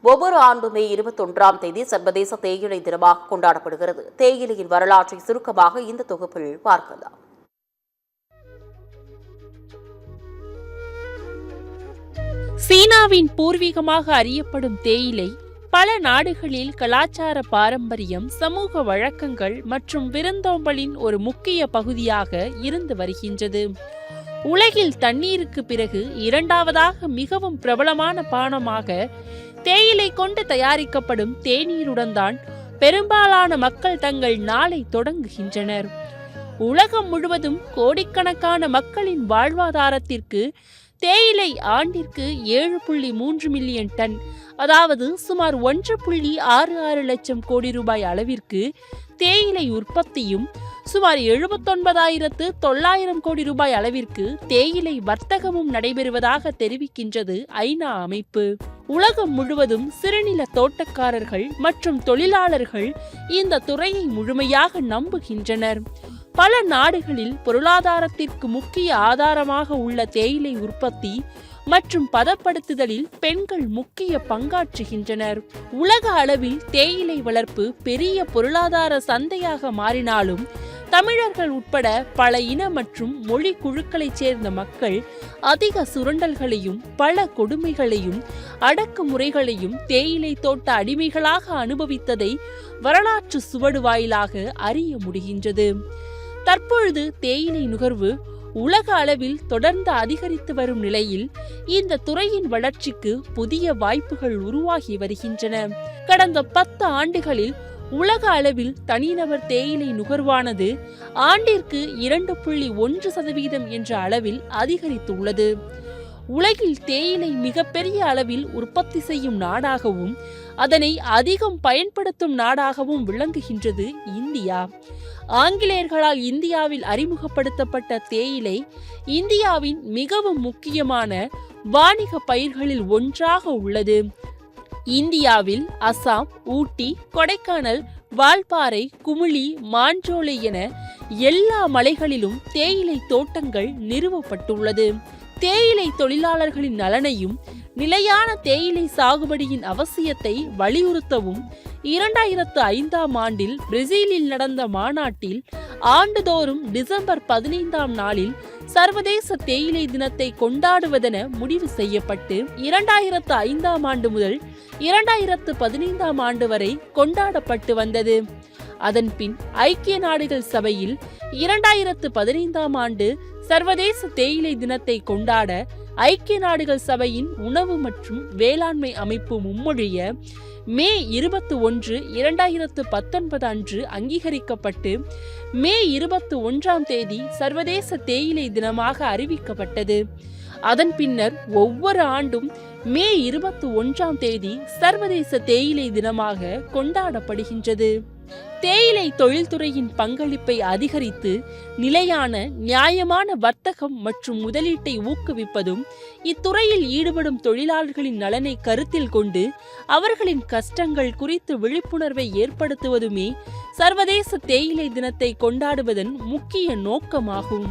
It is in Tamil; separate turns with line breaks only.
ஒவ்வொரு ஆண்டும் மே 21ஆம் தேதி சர்வதேச தேயிலை தினமாக கொண்டாடப்படுகிறது. தேயிலையின் வரலாற்றை சுருக்கமாக இந்த தொகுப்பில் பார்க்கலாம்.
சீனாவின் பூர்வீகமாக அறியப்படும் தேயிலை பல நாடுகளில் கலாச்சார பாரம்பரியம், சமூக வழக்கங்கள் மற்றும் விருந்தோம்பலின் ஒரு முக்கிய பகுதியாக இருந்து வருகின்றது. உலகில் தண்ணீருக்கு பிறகு இரண்டாவதாக மிகவும் பிரபலமான பானமாக தேயிலை கொண்டு தயாரிக்கப்படும் தேநீருடன் தான் பெரும்பாலான மக்கள் தங்கள் நாளை தொடங்குகின்றனர். உலகம் முழுவதும் கோடிக்கணக்கான மக்களின் வாழ்வாதாரத்திற்கு தேயிலை ஆண்டிற்கு 7.3 மில்லியன் டன், அதாவது சுமார் 1.66 லட்சம் கோடி ரூபாய் அளவிற்கு தேயிலை உற்பத்தியும், சுமார் 79,900 கோடி ரூபாய் அளவிற்கு தேயிலை வர்த்தகமும் நடைபெறுவதாக தெரிவிக்கின்றது ஐநா அமைப்பு. உலகம் முழுவதும் சிறுநில தோட்டக்காரர்கள் மற்றும் தொழிலாளர்கள் இந்த துறையை முழுமையாக நம்புகின்றனர். பல நாடுகளில் பொருளாதாரத்திற்கு முக்கிய ஆதாரமாக உள்ள தேயிலை உற்பத்தி மற்றும் பதப்படுத்துதலில் பெண்கள் முக்கிய பங்காற்றுகின்றனர். உலக அளவில் தேயிலை வளர்ப்பு பெரிய பொருளாதார சந்தையாக மாறினாலும் தமிழர்கள் உட்பட பல இன மற்றும் மொழி குழுக்களைச் சேர்ந்த மக்கள் அதிக சுரண்டல்களையும் பல கொடுமைகளையும் அடக்குமுறைகளையும் தேயிலை தோட்ட அடிமைகளாக அனுபவித்ததை வரலாற்று சுவடு வாயிலாக அறிய முடிகின்றது. தற்பொழுது தேயிலை நுகர்வு உலக அளவில் தொடர்ந்து அதிகரித்து வரும் நிலையில் இந்த துறையின் வளர்ச்சிக்கு புதிய வாய்ப்புகள் உருவாகி வருகின்றன. கடந்த 10 ஆண்டுகளில் உலக அளவில் தனிநபர் தேயிலை நுகர்வானது ஆண்டிற்கு 2.1% என்ற அளவில் அதிகரித்துள்ளது. உலகில் தேயிலை மிகப்பெரிய அளவில் உற்பத்தி செய்யும் நாடாகவும் அதனை அதிகம் பயன்படுத்தும் நாடாகவும் விளங்குகின்றது இந்தியா. ஆங்கிலேயர்களால் இந்தியாவில் அறிமுகப்படுத்தப்பட்ட தேயிலை இந்தியாவின் மிகவும் முக்கியமான வாணிக பயிர்களில் ஒன்றாக உள்ளது. இந்தியாவில் அசாம், ஊட்டி, கொடைக்கானல், வால்பாறை, குமுளி, மாஞ்சோலை என எல்லா மலைகளிலும் தேயிலை தோட்டங்கள் நிறுவப்பட்டுள்ளது. தேயிலை தொழிலாளர்களின் நலனையும் நிலையான தேயிலை சாகுபடியின் அவசியத்தை வலியுறுத்தவும் 2005ஆம் ஆண்டில் பிரேசிலில் நடந்த மாநாட்டில் ஆண்டுதோறும் டிசம்பர் 15ஆம் நாளில் சர்வதேச தேயிலை தினத்தை கொண்டாடுவதென முடிவு செய்யப்பட்டு 2005ஆம் ஆண்டு முதல் 2015ஆம் ஆண்டு வரை கொண்டாடப்பட்டு வந்தது. அதன்பின் ஐக்கிய நாடுகள் சபையில் 2015ஆம் ஆண்டு சர்வதேச தேயிலை தினத்தை கொண்டாட ஐக்கிய நாடுகள் சபையின் உணவு மற்றும் வேளாண்மை அமைப்பு முன்மொழிய மே 21, 2019 அன்று அங்கீகரிக்கப்பட்டு மே 21ஆம் தேதி சர்வதேச தேயிலை தினமாக அறிவிக்கப்பட்டது. அதன் பின்னர் ஒவ்வொரு ஆண்டும் மே 21ஆம் தேதி சர்வதேச தேயிலை தினமாக கொண்டாடப்படுகின்றது. தேயிலை தொழில்துறையின் பங்களிப்பை அதிகரித்து நிலையான நியாயமான வர்த்தகம் மற்றும் முதலீட்டை ஊக்குவிப்பதும், இத்துறையில் ஈடுபடும் தொழிலாளர்களின் நலனை கருத்தில் கொண்டு அவர்களின் கஷ்டங்கள் குறித்து விழிப்புணர்வை ஏற்படுத்துவதுமே சர்வதேச தேயிலை தினத்தை கொண்டாடுவதன் முக்கிய நோக்கமாகும்.